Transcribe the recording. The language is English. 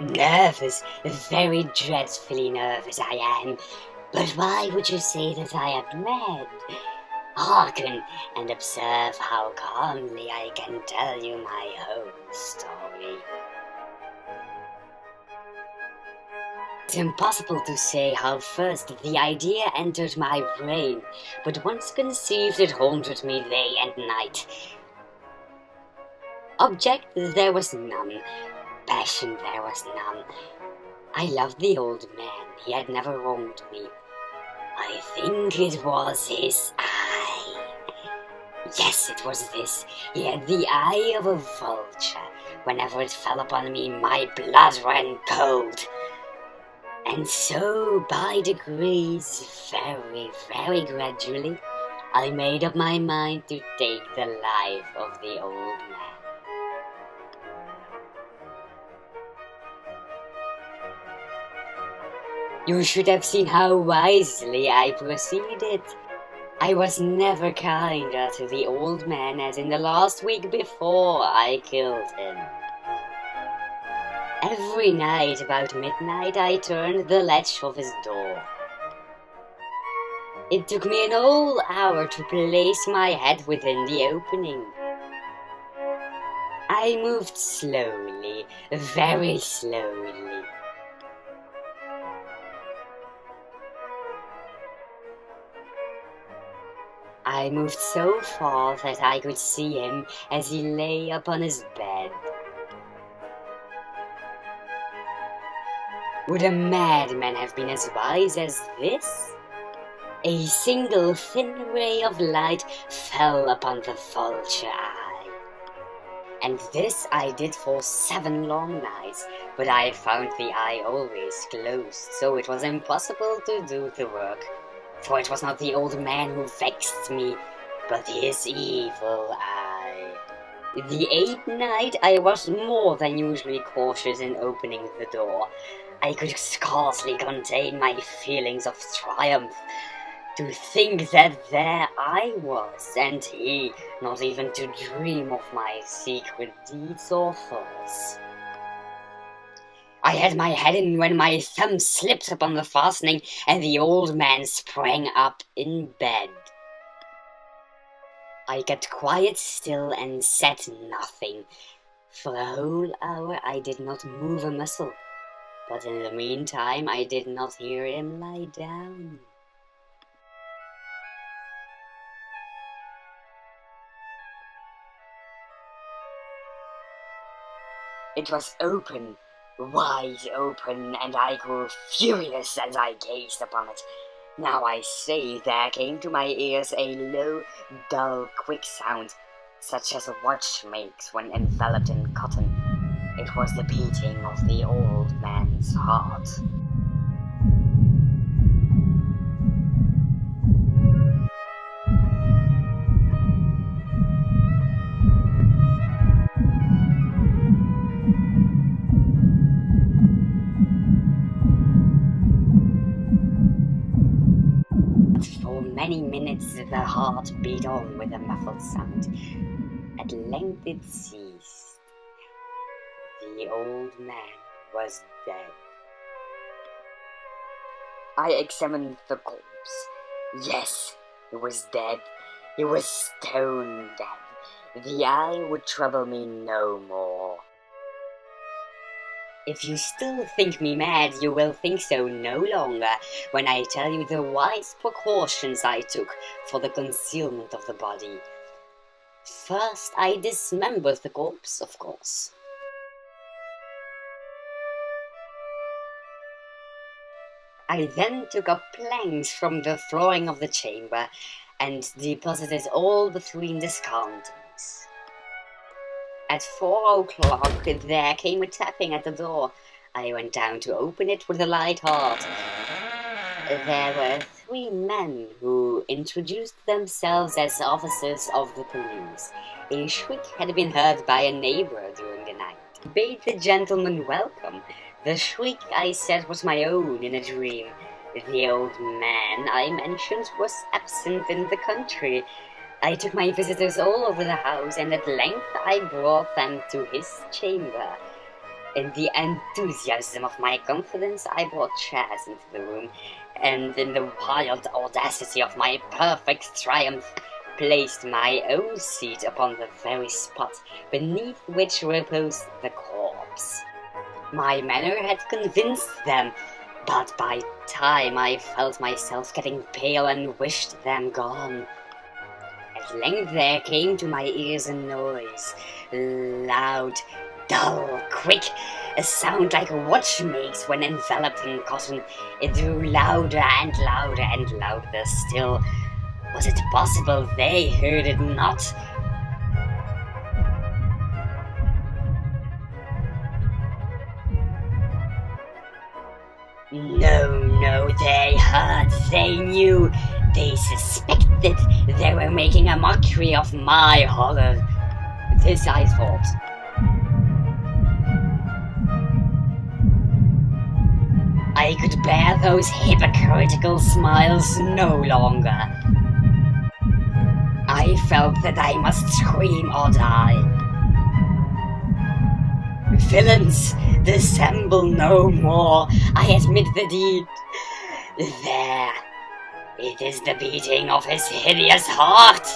Nervous, very dreadfully nervous I am. But why would you say that I am mad? Hearken and observe how calmly I can tell you my whole story. It's impossible to say how first the idea entered my brain, but once conceived it haunted me day and night. Object there was none, passion there was none. I loved the old man, he had never wronged me. I think it was his eye. Yes, it was this. He had the eye of a vulture. Whenever it fell upon me, my blood ran cold. And so, by degrees, very, very gradually, I made up my mind to take the life of the old man. You should have seen how wisely I proceeded. I was never kinder to the old man as in the last week before I killed him. Every night about midnight I turned the latch of his door. It took me an whole hour to place my head within the opening. I moved slowly, very slowly. I moved so far that I could see him as he lay upon his bed. Would a madman have been as wise as this? A single thin ray of light fell upon the vulture eye. And this I did for 7 long nights, but I found the eye always closed, so it was impossible to do the work. For it was not the old man who vexed me, but his evil eye. The 8th night I was more than usually cautious in opening the door. I could scarcely contain my feelings of triumph. To think that there I was, and he not even to dream of my secret deeds or thoughts. I had my head in when my thumb slipped upon the fastening, and the old man sprang up in bed. I kept quite still and said nothing. For a whole hour I did not move a muscle, but in the meantime I did not hear him lie down. It was open, wide open, and I grew furious as I gazed upon it. Now I say there came to my ears a low, dull, quick sound, such as a watch makes when enveloped in cotton. It was the beating of the old man's heart. For many minutes the heart beat on with a muffled sound. At length it ceased. The old man was dead. I examined the corpse. Yes, he was dead. He was stone dead. The eye would trouble me no more. If you still think me mad, you will think so no longer when I tell you the wise precautions I took for the concealment of the body. First, I dismembered the corpse, of course. I then took up planks from the flooring of the chamber and deposited all between the scoundrels. At 4 o'clock there came a tapping at the door. I went down to open it with a light heart. There were 3 men who introduced themselves as officers of the police. A shriek had been heard by a neighbor during the night. I bade the gentleman welcome. The shriek, I said, was my own in a dream. The old man I mentioned was absent in the country. I took my visitors all over the house, and at length I brought them to his chamber. In the enthusiasm of my confidence, I brought chairs into the room, and in the wild audacity of my perfect triumph, placed my own seat upon the very spot beneath which reposed the corpse. My manner had convinced them, but by time I felt myself getting pale and wished them gone. At length there came to my ears a noise, loud, dull, quick, a sound like a watch makes when enveloped in cotton. It grew louder and louder and louder still. Was it possible they heard it not? No, they heard, they knew, they suspected they were making a mockery of my horror. This I thought. I could bear those hypocritical smiles no longer. I felt that I must scream or die. Villains, dissemble no more. I admit the deed. There, it is the beating of his hideous heart.